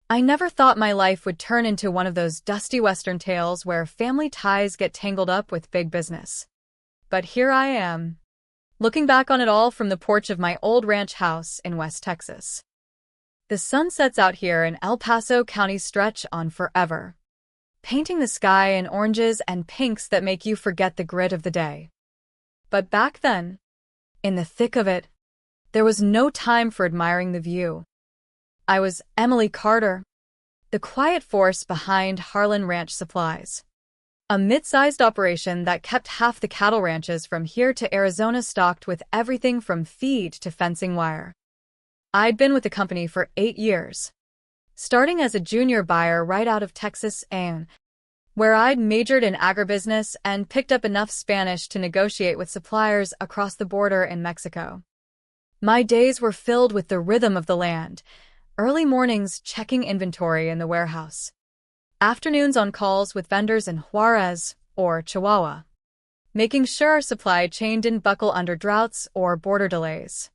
I never thought my life would turn into one of those dusty Western tales where family ties get tangled up with big business. But here I am, looking back on it all from the porch of my old ranch house in West Texas. The sunsets out here in El Paso County stretch on forever, painting the sky in oranges and pinks that make you forget the grit of the day. But back then, in the thick of it, there was no time for admiring the view. I was Emily Carter, the quiet force behind Harlan Ranch Supplies, a mid-sized operation that kept half the cattle ranches from here to Arizona stocked with everything from feed to fencing wire. I'd been with the company for 8 years, starting as a junior buyer right out of Texas A&M, where I'd majored in agribusiness and picked up enough Spanish to negotiate with suppliers across the border in Mexico. My days were filled with the rhythm of the land, early mornings checking inventory in the warehouse, afternoons on calls with vendors in Juarez or Chihuahua, making sure our supply chain didn't buckle under droughts or border delays.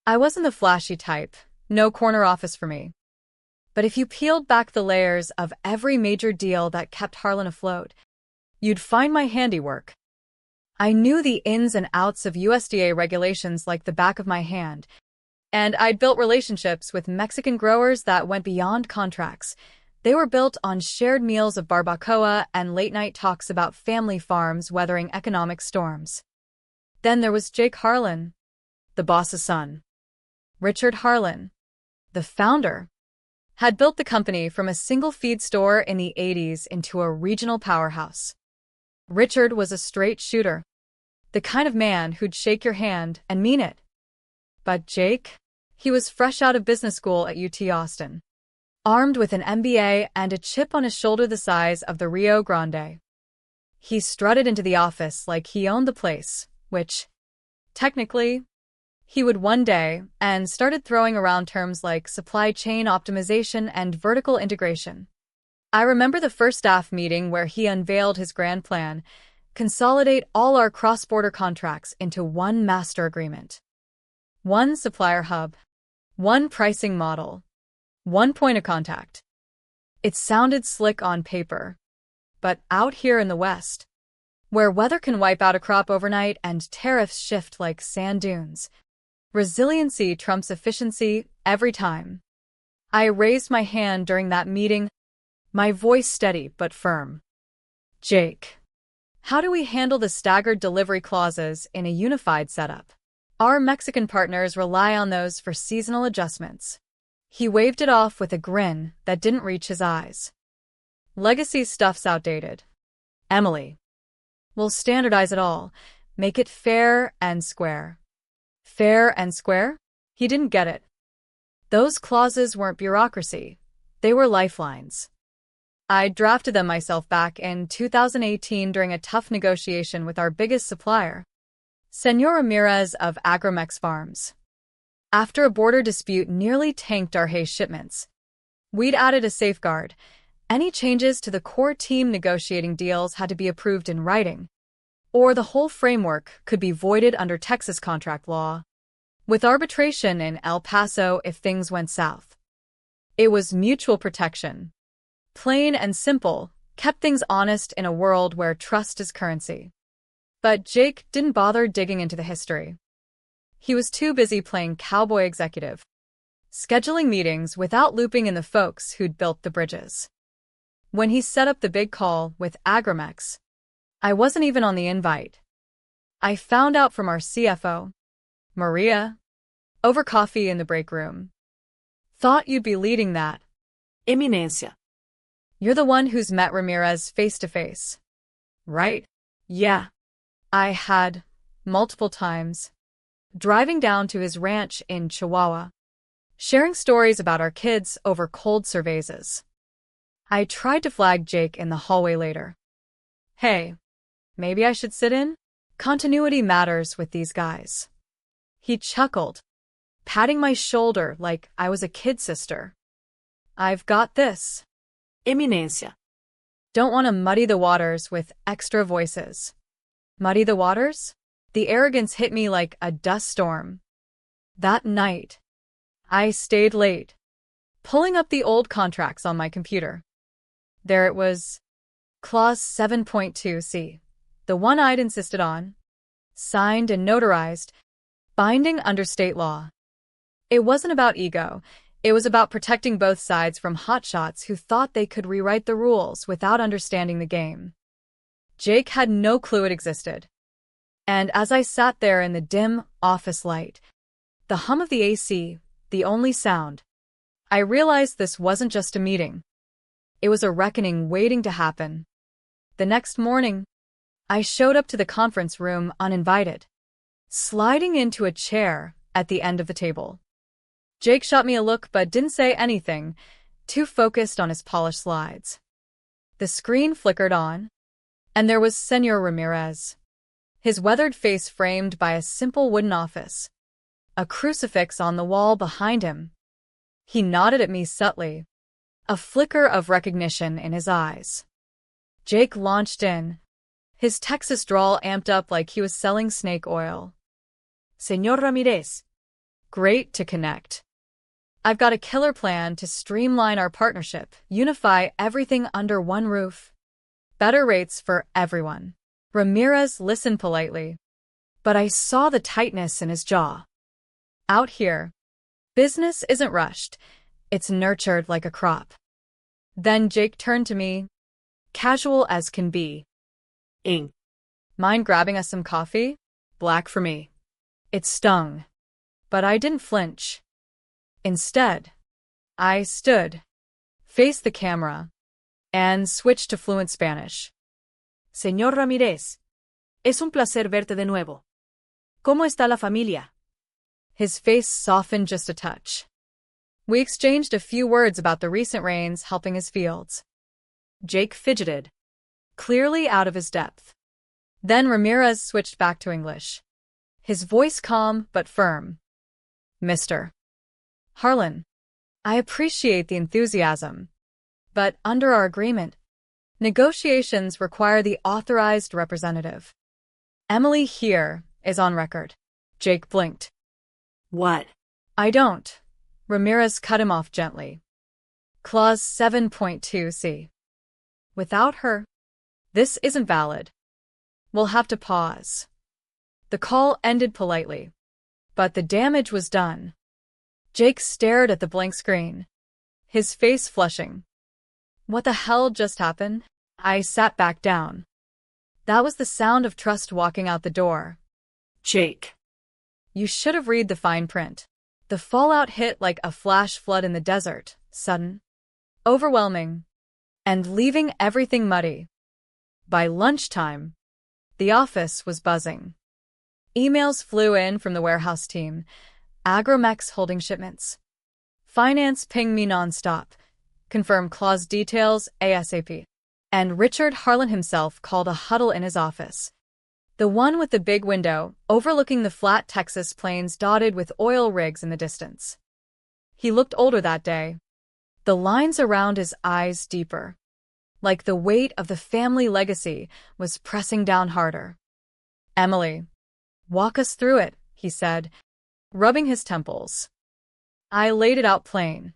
I wasn't the flashy type, no corner office for me. But if you peeled back the layers of every major deal that kept Harlan afloat, you'd find my handiwork. I knew the ins and outs of USDA regulations like the back of my hand, and I'd built relationships with Mexican growers that went beyond contracts. They were built on shared meals of barbacoa and late-night talks about family farms weathering economic storms. Then there was Jake Harlan, the boss's son. Richard Harlan, the founder, had built the company from a single feed store in the 80s into a regional powerhouse. Richard was a straight shooter, the kind of man who'd shake your hand and mean it. But Jake? He was fresh out of business school at UT Austin, armed with an MBA and a chip on his shoulder the size of the Rio Grande. He strutted into the office like he owned the place, which, technically, he would one day, and started throwing around terms like supply chain optimization and vertical integration. I remember the first staff meeting where he unveiled his grand plan: consolidate all our cross-border contracts into one master agreement. One supplier hub, one pricing model, one point of contact. It sounded slick on paper, but out here in the West, where weather can wipe out a crop overnight and tariffs shift like sand dunes, resiliency trumps efficiency every time. I raised my hand during that meeting, my voice steady but firm. Jake, how do we handle the staggered delivery clauses in a unified setup? Our Mexican partners rely on those for seasonal adjustments. He waved it off with a grin that didn't reach his eyes. Legacy stuff's outdated. Emily, we'll standardize it all, make it fair and square. Fair and square? He didn't get it. Those clauses weren't bureaucracy. They were lifelines. I drafted them myself back in 2018 during a tough negotiation with our biggest supplier, Senor Ramirez of Agromex Farms. After a border dispute nearly tanked our hay shipments, we'd added a safeguard. Any changes to the core team negotiating deals had to be approved in writing, or the whole framework could be voided under Texas contract law, with arbitration in El Paso if things went south. It was mutual protection. Plain and simple, kept things honest in a world where trust is currency. But Jake didn't bother digging into the history. He was too busy playing cowboy executive, scheduling meetings without looping in the folks who'd built the bridges. When he set up the big call with Agromex, I wasn't even on the invite. I found out from our CFO, Maria, over coffee in the break room. Thought you'd be leading that. Eminencia. You're the one who's met Ramirez face to face, right? Yeah. I had, multiple times, driving down to his ranch in Chihuahua, sharing stories about our kids over cold cervezas. I tried to flag Jake in the hallway later. Hey, maybe I should sit in? Continuity matters with these guys. He chuckled, patting my shoulder like I was a kid sister. I've got this. Eminencia. Don't want to muddy the waters with extra voices. Muddy the waters? The arrogance hit me like a dust storm. That night, I stayed late, pulling up the old contracts on my computer. There it was. Clause 7.2c. The one I'd insisted on. Signed and notarized. Binding under state law. It wasn't about ego. It was about protecting both sides from hotshots who thought they could rewrite the rules without understanding the game. Jake had no clue it existed. And as I sat there in the dim office light, the hum of the AC, the only sound, I realized this wasn't just a meeting. It was a reckoning waiting to happen. The next morning, I showed up to the conference room uninvited, sliding into a chair at the end of the table. Jake shot me a look but didn't say anything, too focused on his polished slides. The screen flickered on, and there was Señor Ramirez, his weathered face framed by a simple wooden office, a crucifix on the wall behind him. He nodded at me subtly, a flicker of recognition in his eyes. Jake launched in, his Texas drawl amped up like he was selling snake oil. Señor Ramirez. Great to connect. I've got a killer plan to streamline our partnership, unify everything under one roof. Better rates for everyone. Ramirez listened politely, but I saw the tightness in his jaw. Out here, business isn't rushed, it's nurtured like a crop. Then Jake turned to me, casual as can be. Ing. Mind grabbing us some coffee? Black for me. It stung, but I didn't flinch. Instead, I stood, faced the camera, and switched to fluent Spanish. Señor Ramírez, es un placer verte de nuevo. ¿Cómo está la familia? His face softened just a touch. We exchanged a few words about the recent rains helping his fields. Jake fidgeted, clearly out of his depth. Then Ramirez switched back to English, his voice calm but firm. Mr. Harlan, I appreciate the enthusiasm, but under our agreement, negotiations require the authorized representative. Emily here is on record. Jake blinked. What? I don't. Ramirez cut him off gently. Clause 7.2c. Without her, this isn't valid. We'll have to pause. The call ended politely, but the damage was done. Jake stared at the blank screen, his face flushing. What the hell just happened? I sat back down. That was the sound of trust walking out the door. Jake. You should have read the fine print. The fallout hit like a flash flood in the desert, sudden, overwhelming, and leaving everything muddy. By lunchtime, the office was buzzing. Emails flew in from the warehouse team, Agromex holding shipments. Finance pinged me nonstop, confirm clause details ASAP. And Richard Harlan himself called a huddle in his office. The one with the big window, overlooking the flat Texas plains dotted with oil rigs in the distance. He looked older that day, the lines around his eyes deeper, like the weight of the family legacy was pressing down harder. Emily, walk us through it, he said, rubbing his temples. I laid it out plain.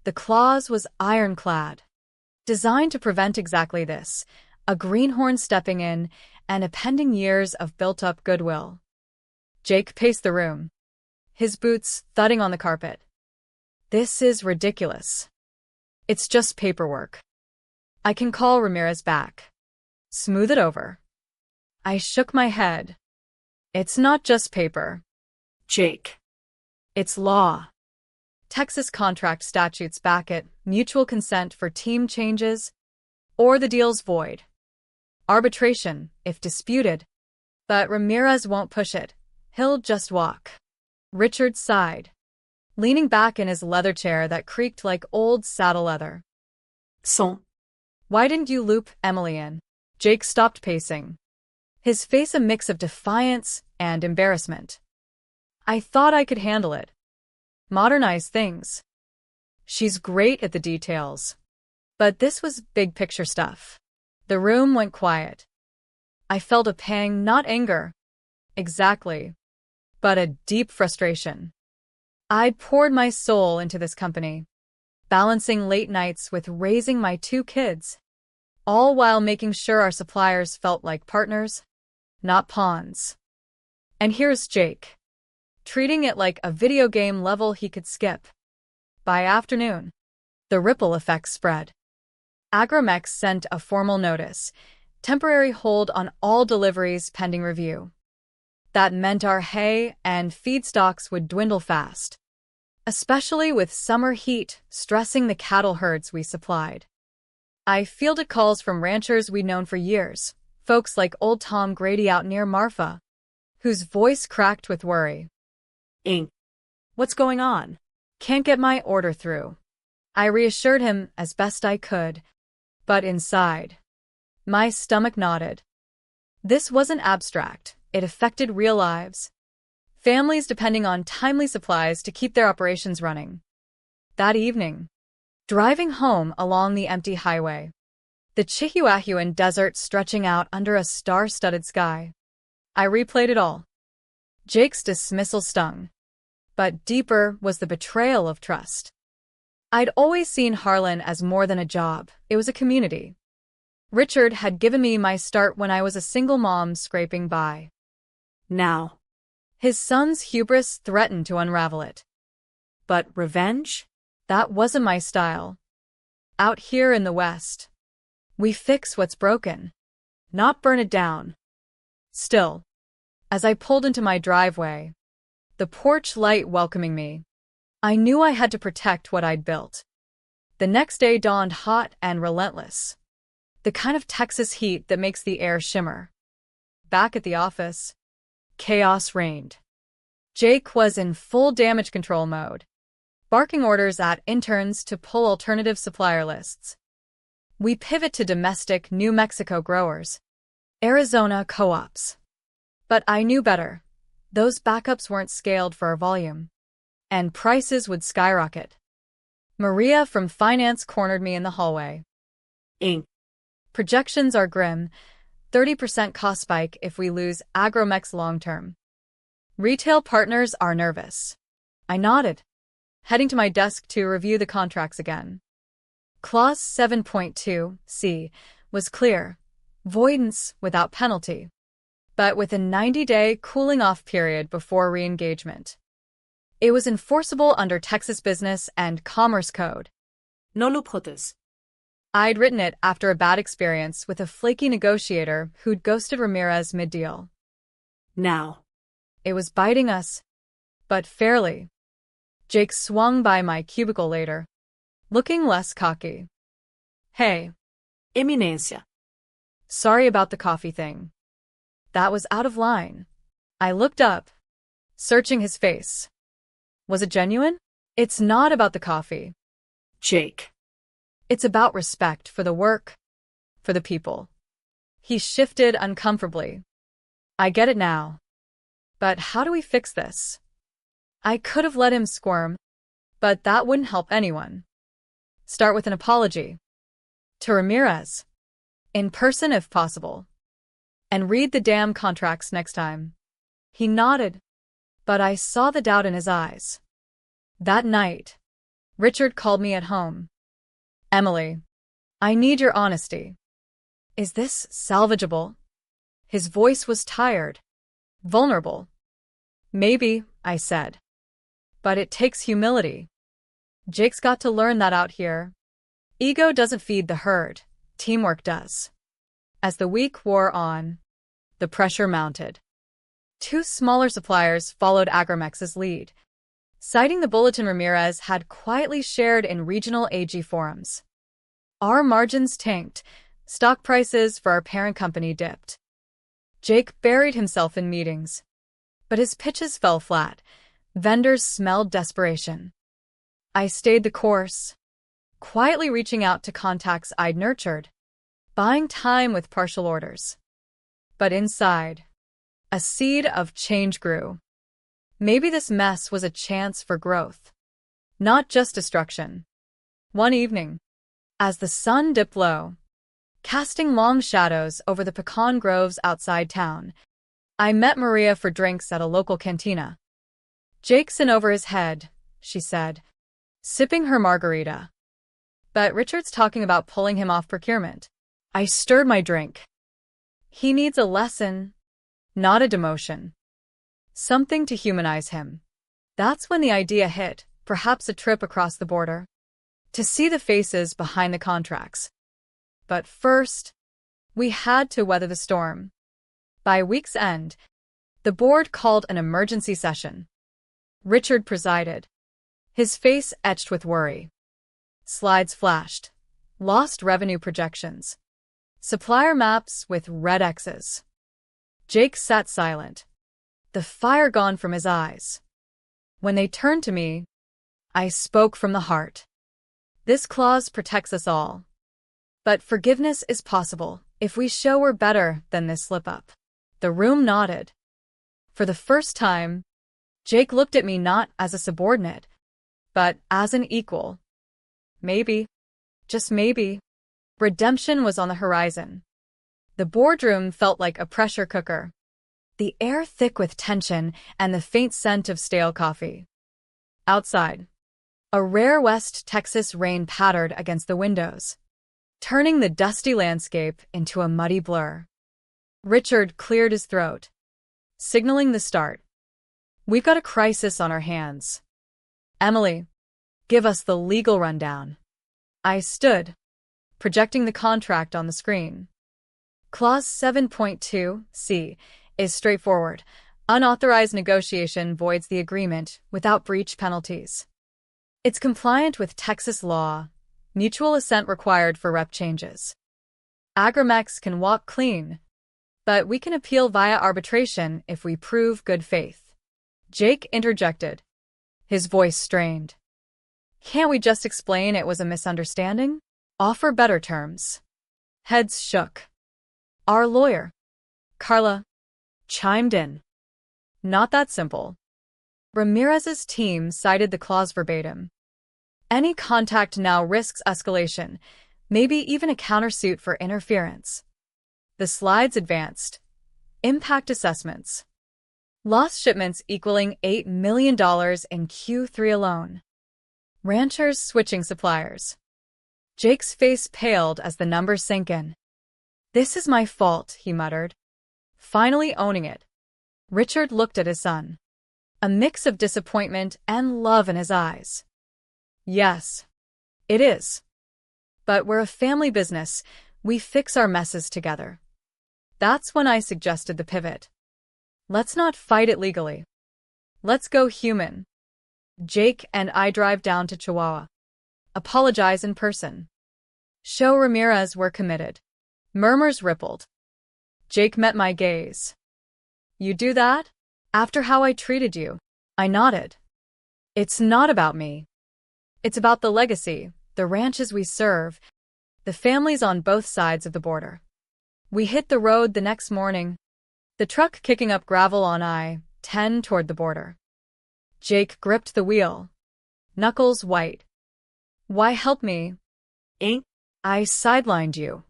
The clause was ironclad, designed to prevent exactly this, a greenhorn stepping in and appending years of built-up goodwill. Jake paced the room, his boots thudding on the carpet. This is ridiculous. It's just paperwork. I can call Ramirez back. Smooth it over. I shook my head. It's not just paper. Jake. It's law. Texas contract statutes back it, mutual consent for team changes, or the deal's void. Arbitration, if disputed. But Ramirez won't push it. He'll just walk. Richard sighed, leaning back in his leather chair that creaked like old saddle leather. Son. Why didn't you loop Emily in? Jake stopped pacing, his face a mix of defiance and embarrassment. I thought I could handle it. Modernize things. She's great at the details. But this was big picture stuff. The room went quiet. I felt a pang, not anger. Exactly. But a deep frustration. I'd poured my soul into this company. balancing late nights with raising my 2 kids, all while making sure our suppliers felt like partners, not pawns. And here's Jake, treating it like a video game level he could skip. By afternoon, the ripple effects spread. Agromex sent a formal notice, temporary hold on all deliveries pending review. That meant our hay and feedstocks would dwindle fast, especially with summer heat stressing the cattle herds we supplied. I fielded calls from ranchers we'd known for years, folks like old Tom Grady out near Marfa, whose voice cracked with worry. Inc. What's going on? Can't get my order through. I reassured him as best I could, but inside, my stomach knotted. This wasn't abstract, it affected real lives. Families depending on timely supplies to keep their operations running. That evening, driving home along the empty highway, the Chihuahuan desert stretching out under a star-studded sky, I replayed it all. Jake's dismissal stung, but deeper was the betrayal of trust. I'd always seen Harlan as more than a job, it was a community. Richard had given me my start when I was a single mom scraping by. Now, his son's hubris threatened to unravel it. But revenge? That wasn't my style. Out here in the West, we fix what's broken, not burn it down. Still, as I pulled into my driveway, the porch light welcoming me, I knew I had to protect what I'd built. The next day dawned hot and relentless, the kind of Texas heat that makes the air shimmer. Back at the office, chaos reigned. Jake was in full damage control mode, barking orders at interns to pull alternative supplier lists. We pivot to domestic New Mexico growers, Arizona co-ops. But I knew better. Those backups weren't scaled for our volume, and prices would skyrocket. Maria from finance cornered me in the hallway. Inc. Projections are grim, 30% cost spike if we lose Agromex long-term. Retail partners are nervous. I nodded, heading to my desk to review the contracts again. Clause 7.2c was clear, voidance without penalty, but with a 90-day cooling-off period before re-engagement. It was enforceable under Texas Business and Commerce Code. No loopholes. I'd written it after a bad experience with a flaky negotiator who'd ghosted Ramirez mid-deal. Now, it was biting us, but fairly. Jake swung by my cubicle later, looking less cocky. Hey. Eminencia. Sorry about the coffee thing. That was out of line. I looked up, searching his face. Was it genuine? It's not about the coffee. Jake. It's about respect for the work, for the people. He shifted uncomfortably. I get it now. But how do we fix this? I could have let him squirm, but that wouldn't help anyone. Start with an apology. To Ramirez. In person if possible. And read the damn contracts next time. He nodded, but I saw the doubt in his eyes. That night, Richard called me at home. Emily, I need your honesty. Is this salvageable? His voice was tired, vulnerable. Maybe, I said. But it takes humility. Jake's got to learn that out here. Ego doesn't feed the herd, teamwork does. As the week wore on, the pressure mounted. 2 smaller suppliers followed Agromex's lead, citing the bulletin Ramirez had quietly shared in regional AG forums. Our margins tanked, stock prices for our parent company dipped. Jake buried himself in meetings, but his pitches fell flat. Vendors smelled desperation. I stayed the course, quietly reaching out to contacts I'd nurtured, buying time with partial orders. But inside, a seed of change grew. Maybe this mess was a chance for growth, not just destruction. One evening, as the sun dipped low, casting long shadows over the pecan groves outside town, I met Maria for drinks at a local cantina. Jake's in over his head, she said, sipping her margarita. But Richard's talking about pulling him off procurement. I stirred my drink. He needs a lesson, not a demotion. Something to humanize him. That's when the idea hit, perhaps a trip across the border. To see the faces behind the contracts. But first, we had to weather the storm. By week's end, the board called an emergency session. Richard presided, his face etched with worry. Slides flashed. Lost revenue projections. Supplier maps with red X's. Jake sat silent, the fire gone from his eyes. When they turned to me, I spoke from the heart. This clause protects us all. But forgiveness is possible if we show we're better than this slip-up. The room nodded. For the first time, Jake looked at me not as a subordinate, but as an equal. Maybe, just maybe, redemption was on the horizon. The boardroom felt like a pressure cooker. The air thick with tension and the faint scent of stale coffee. Outside, a rare West Texas rain pattered against the windows, turning the dusty landscape into a muddy blur. Richard cleared his throat, signaling the start. We've got a crisis on our hands. Emily, give us the legal rundown. I stood, projecting the contract on the screen. Clause 7.2c is straightforward. Unauthorized negotiation voids the agreement without breach penalties. It's compliant with Texas law, mutual assent required for rep changes. Agrimex can walk clean, but we can appeal via arbitration if we prove good faith. Jake interjected, his voice strained. Can't we just explain it was a misunderstanding? Offer better terms. Heads shook. Our lawyer, Carla, chimed in. Not that simple. Ramirez's team cited the clause verbatim. Any contact now risks escalation, maybe even a countersuit for interference. The slides advanced. Impact assessments. Lost shipments equaling $8 million in Q3 alone. Ranchers switching suppliers. Jake's face paled as the numbers sank in. This is my fault, he muttered, finally owning it. Richard looked at his son, a mix of disappointment and love in his eyes. Yes, it is. But we're a family business. We fix our messes together. That's when I suggested the pivot. Let's not fight it legally. Let's go human. Jake and I drive down to Chihuahua. Apologize in person. Show Ramirez we're committed. Murmurs rippled. Jake met my gaze. You do that? After how I treated you? I nodded. It's not about me. It's about the legacy, the ranches we serve, the families on both sides of the border. We hit the road the next morning, the truck kicking up gravel on I-10 toward the border. Jake gripped the wheel, knuckles white. Why help me? Ain't I sidelined you?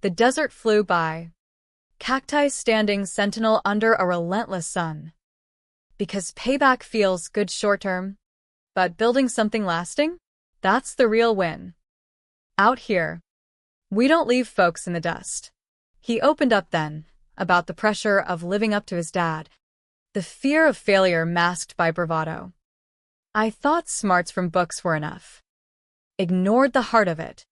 The desert flew by, cacti standing sentinel under a relentless sun. Because payback feels good short-term, but building something lasting? That's the real win. Out here, we don't leave folks in the dust. He opened up then, about the pressure of living up to his dad, the fear of failure masked by bravado. I thought smarts from books were enough. Ignored the heart of it.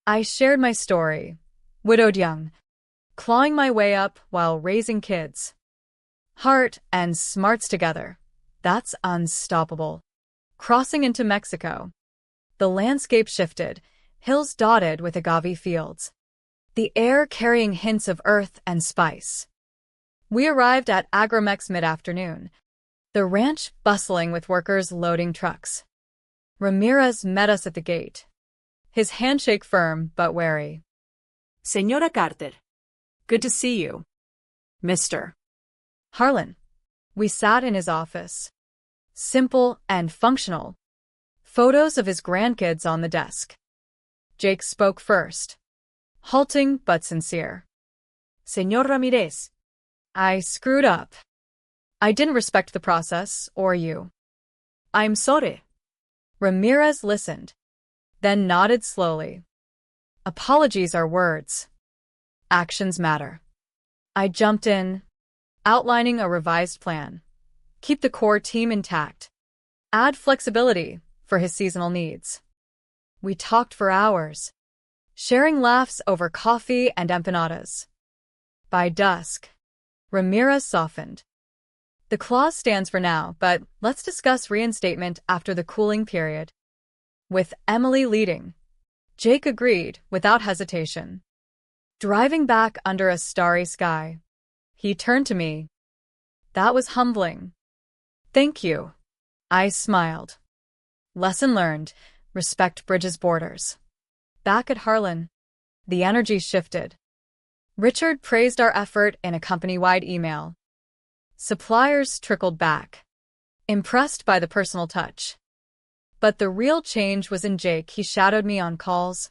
I shared my story, widowed young, clawing my way up while raising kids. Heart and smarts together. That's unstoppable. Crossing into Mexico. The landscape shifted, hills dotted with agave fields. The air carrying hints of earth and spice. We arrived at Agrimex mid-afternoon, the ranch bustling with workers loading trucks. Ramirez met us at the gate, his handshake firm but wary. Señora Carter, good to see you. Mr. Harlan. We sat in his office. Simple and functional. Photos of his grandkids on the desk. Jake spoke first. Halting but sincere. Señor Ramirez. I screwed up. I didn't respect the process, or you. I'm sorry. Ramirez listened, then nodded slowly. Apologies are words. Actions matter. I jumped in, outlining a revised plan. Keep the core team intact. Add flexibility for his seasonal needs. We talked for hours, sharing laughs over coffee and empanadas. By dusk, Ramirez softened. The clause stands for now, but let's discuss reinstatement after the cooling period. With Emily leading, Jake agreed without hesitation. Driving back under a starry sky, he turned to me. That was humbling. Thank you. I smiled. Lesson learned. Respect bridges borders. Back at Harlan, the energy shifted. Richard praised our effort in a company-wide email. Suppliers trickled back, impressed by the personal touch. But the real change was in Jake. He shadowed me on calls,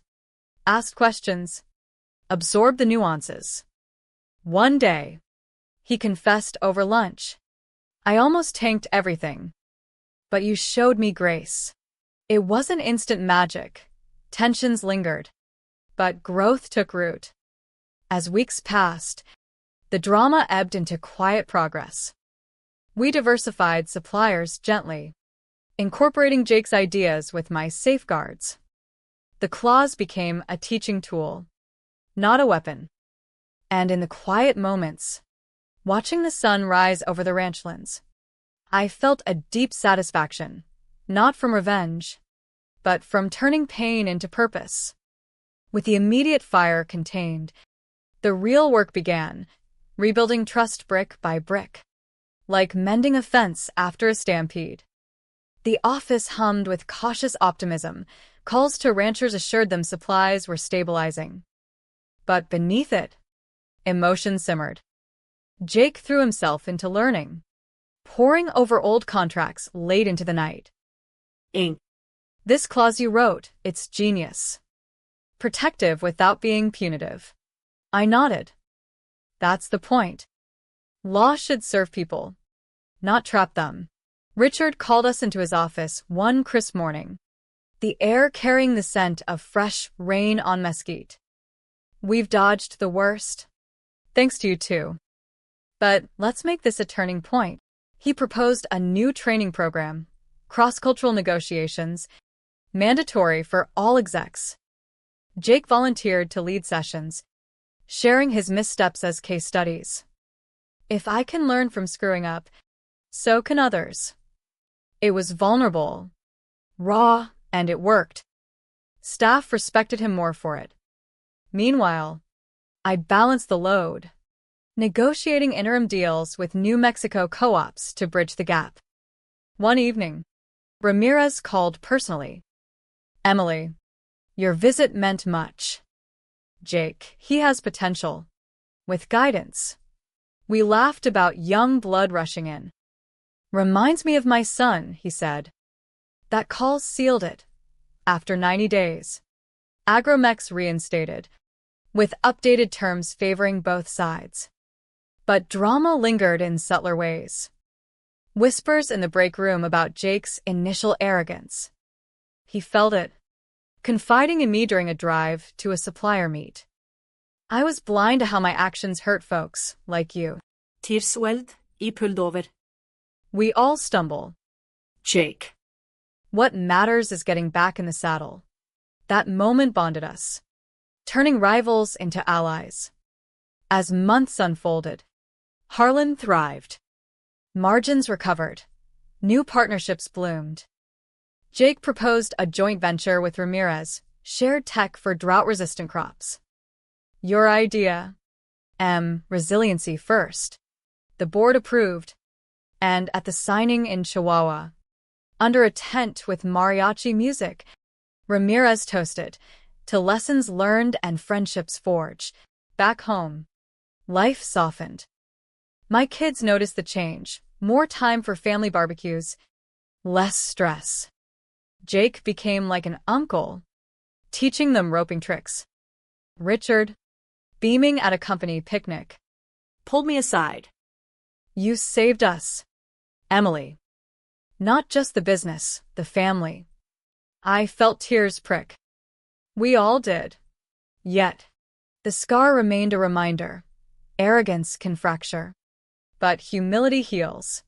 asked questions, absorbed the nuances. One day, he confessed over lunch. I almost tanked everything. But you showed me grace. It wasn't instant magic. Tensions lingered. But growth took root. As weeks passed, the drama ebbed into quiet progress. We diversified suppliers gently, incorporating Jake's ideas with my safeguards. The clause became a teaching tool, not a weapon. And in the quiet moments, watching the sun rise over the ranchlands, I felt a deep satisfaction, not from revenge, but from turning pain into purpose. With the immediate fire contained, the real work began, rebuilding trust brick by brick, like mending a fence after a stampede. The office hummed with cautious optimism. Calls to ranchers assured them supplies were stabilizing. But beneath it, emotion simmered. Jake threw himself into learning, poring over old contracts late into the night. Ink. This clause you wrote, it's genius. Protective without being punitive. I nodded. That's the point. Law should serve people, not trap them. Richard called us into his office one crisp morning, the air carrying the scent of fresh rain on mesquite. We've dodged the worst. Thanks to you too. But let's make this a turning point. He proposed a new training program, cross-cultural negotiations, mandatory for all execs. Jake volunteered to lead sessions, sharing his missteps as case studies. If I can learn from screwing up, so can others. It was vulnerable, raw, and it worked. Staff respected him more for it. Meanwhile, I balanced the load, negotiating interim deals with New Mexico co-ops to bridge the gap. One evening, Ramirez called personally. Emily, your visit meant much. Jake, he has potential. With guidance. We laughed about young blood rushing in. Reminds me of my son, he said. That call sealed it. After 90 days, Agromex reinstated, with updated terms favoring both sides. But drama lingered in subtler ways. Whispers in the break room about Jake's initial arrogance. He felt it, confiding in me during a drive to a supplier meet. I was blind to how my actions hurt folks like you. Tirsweld I pullover. We all stumble. Jake. What matters is getting back in the saddle. That moment bonded us, turning rivals into allies. As months unfolded, Harlan thrived. Margins recovered. New partnerships bloomed. Jake proposed a joint venture with Ramirez, shared tech for drought-resistant crops. Your idea. Resiliency first. The board approved. And at the signing in Chihuahua, under a tent with mariachi music, Ramirez toasted to lessons learned and friendships forged. Back home, life softened. My kids noticed the change. More time for family barbecues, less stress. Jake became like an uncle, teaching them roping tricks. Richard, beaming at a company picnic, Pulled me aside. You saved us, Emily. Not just the business, the family. I felt tears prick. We all did. Yet, the scar remained a reminder. Arrogance can fracture, but humility heals.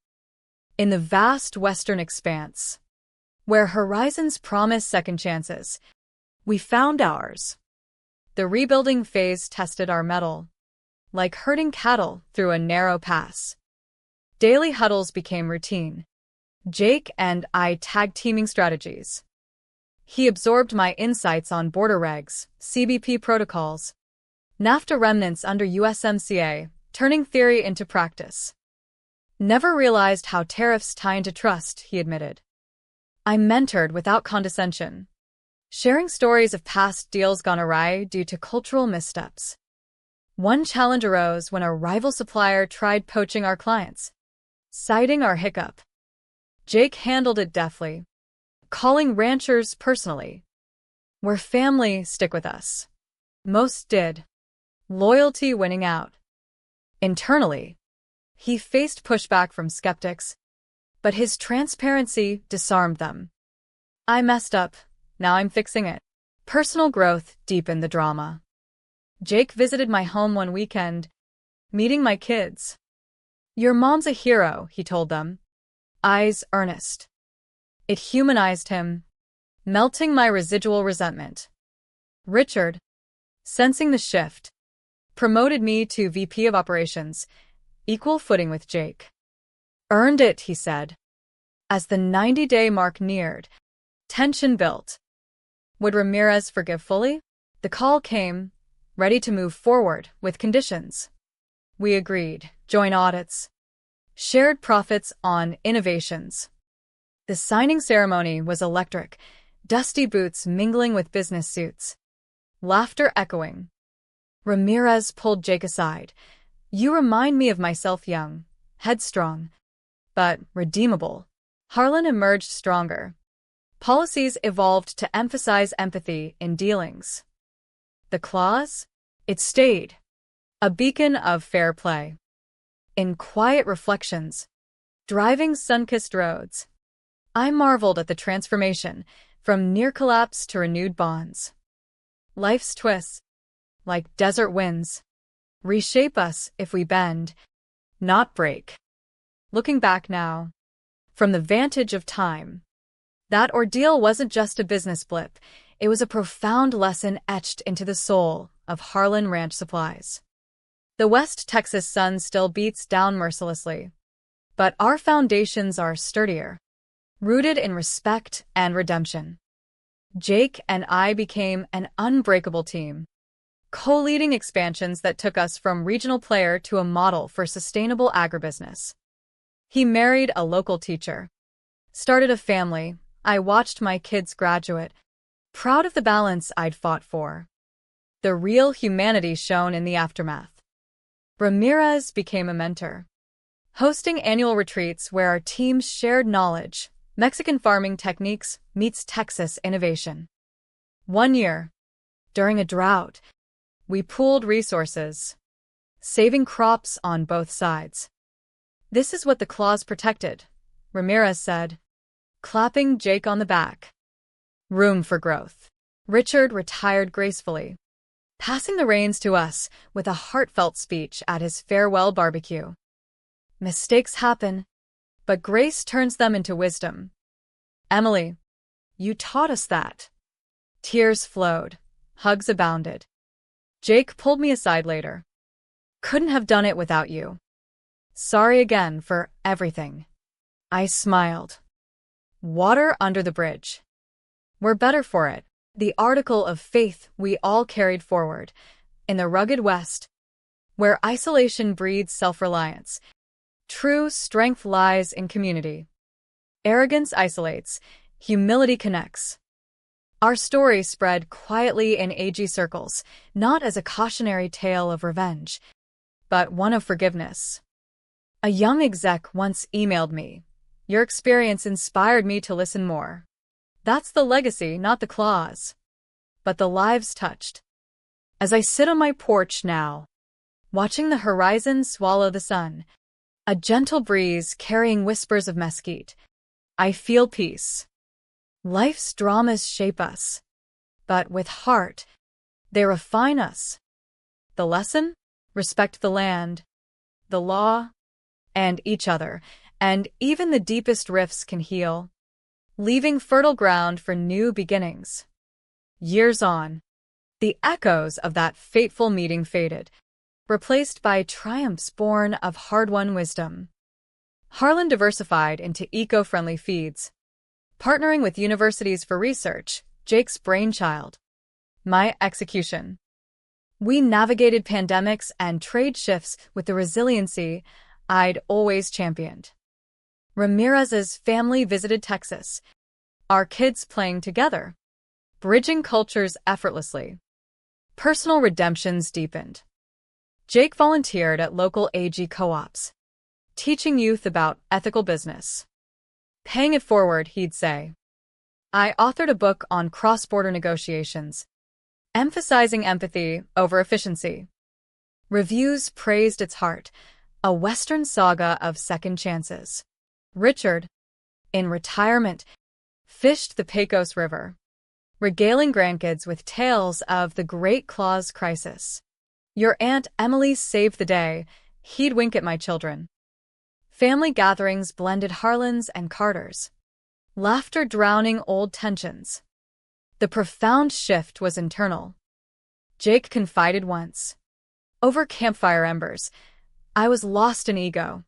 In the vast western expanse, where horizons promise second chances, we found ours. The rebuilding phase tested our mettle, like herding cattle through a narrow pass. Daily huddles became routine. Jake and I tag-teaming strategies. He absorbed my insights on border regs, CBP protocols, NAFTA remnants under USMCA, turning theory into practice. Never realized how tariffs tie into trust, he admitted. I mentored without condescension, sharing stories of past deals gone awry due to cultural missteps. One challenge arose when a rival supplier tried poaching our clients, citing our hiccup. Jake handled it deftly, calling ranchers personally. We're family, stick with us. Most did. Loyalty winning out. Internally, he faced pushback from skeptics, but his transparency disarmed them. I messed up, now I'm fixing it. Personal growth deepened the drama. Jake visited my home one weekend, meeting my kids. Your mom's a hero, he told them, eyes earnest. It humanized him, melting my residual resentment. Richard, sensing the shift, promoted me to VP of Operations, equal footing with Jake. Earned it, he said. As the 90-day mark neared, tension built. Would Ramirez forgive fully? The call came, ready to move forward with conditions. We agreed, joint audits, shared profits on innovations. The signing ceremony was electric, dusty boots mingling with business suits, laughter echoing. Ramirez pulled Jake aside. You remind me of myself, young, headstrong, but redeemable. Harlan emerged stronger. Policies evolved to emphasize empathy in dealings. The clause? It stayed, a beacon of fair play. In quiet reflections, driving sun-kissed roads, I marveled at the transformation from near collapse to renewed bonds. Life's twists, like desert winds, reshape us if we bend, not break. Looking back now, from the vantage of time, that ordeal wasn't just a business blip, it was a profound lesson etched into the soul of Harlan Ranch Supplies. The West Texas sun still beats down mercilessly, but our foundations are sturdier, rooted in respect and redemption. Jake and I became an unbreakable team, co-leading expansions that took us from regional player to a model for sustainable agribusiness. He married a local teacher, started a family. I watched my kids graduate, proud of the balance I'd fought for. The real humanity shone in the aftermath. Ramirez became a mentor, hosting annual retreats where our teams shared knowledge. Mexican farming techniques meets Texas innovation. One year, during a drought, we pooled resources, saving crops on both sides. This is what the clause protected, Ramirez said, clapping Jake on the back. Room for growth. Richard retired gracefully, passing the reins to us with a heartfelt speech at his farewell barbecue. Mistakes happen, but grace turns them into wisdom. Emily, you taught us that. Tears flowed, hugs abounded. Jake pulled me aside later. Couldn't have done it without you. Sorry again for everything. I smiled. Water under the bridge. We're better for it. The article of faith we all carried forward. In the rugged West, where isolation breeds self-reliance, true strength lies in community. Arrogance isolates, humility connects. Our story spread quietly in AG circles, not as a cautionary tale of revenge, but one of forgiveness. A young exec once emailed me, "Your experience inspired me to listen more." That's the legacy, not the clause, but the lives touched. As I sit on my porch now, watching the horizon swallow the sun, a gentle breeze carrying whispers of mesquite, I feel peace. Life's dramas shape us, but with heart. They refine us. The lesson? Respect the land, the law, and each other, and even the deepest rifts can heal, leaving fertile ground for new beginnings. Years on, the echoes of that fateful meeting faded, replaced by triumphs born of hard-won wisdom. Harlan diversified into eco-friendly feeds, partnering with universities for research, Jake's brainchild. My execution. We navigated pandemics and trade shifts with the resiliency I'd always championed. Ramirez's family visited Texas, our kids playing together, bridging cultures effortlessly. Personal redemptions deepened. Jake volunteered at local AG co-ops, teaching youth about ethical business. Paying it forward, he'd say. I authored a book on cross-border negotiations, emphasizing empathy over efficiency. Reviews praised its heart, a Western saga of second chances. Richard, in retirement, fished the Pecos River, regaling grandkids with tales of the Great Claws crisis. Your Aunt Emily saved the day, he'd wink at my children. Family gatherings blended Harlan's and Carter's, laughter drowning old tensions. The profound shift was internal. Jake confided once. Over campfire embers, I was lost in ego.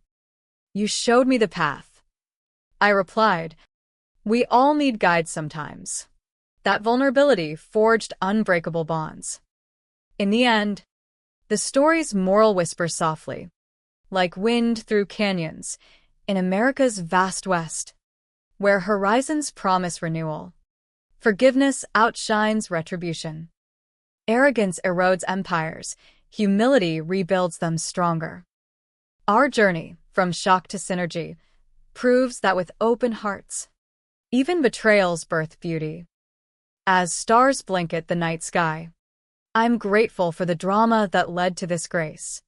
You showed me the path. I replied, we all need guides sometimes. That vulnerability forged unbreakable bonds. In the end, the story's moral whispers softly, like wind through canyons, in America's vast West, where horizons promise renewal. Forgiveness outshines retribution. Arrogance erodes empires, humility rebuilds them stronger. Our journey, from shock to synergy, proves that with open hearts, even betrayals birth beauty. As stars blanket the night sky, I'm grateful for the drama that led to this grace.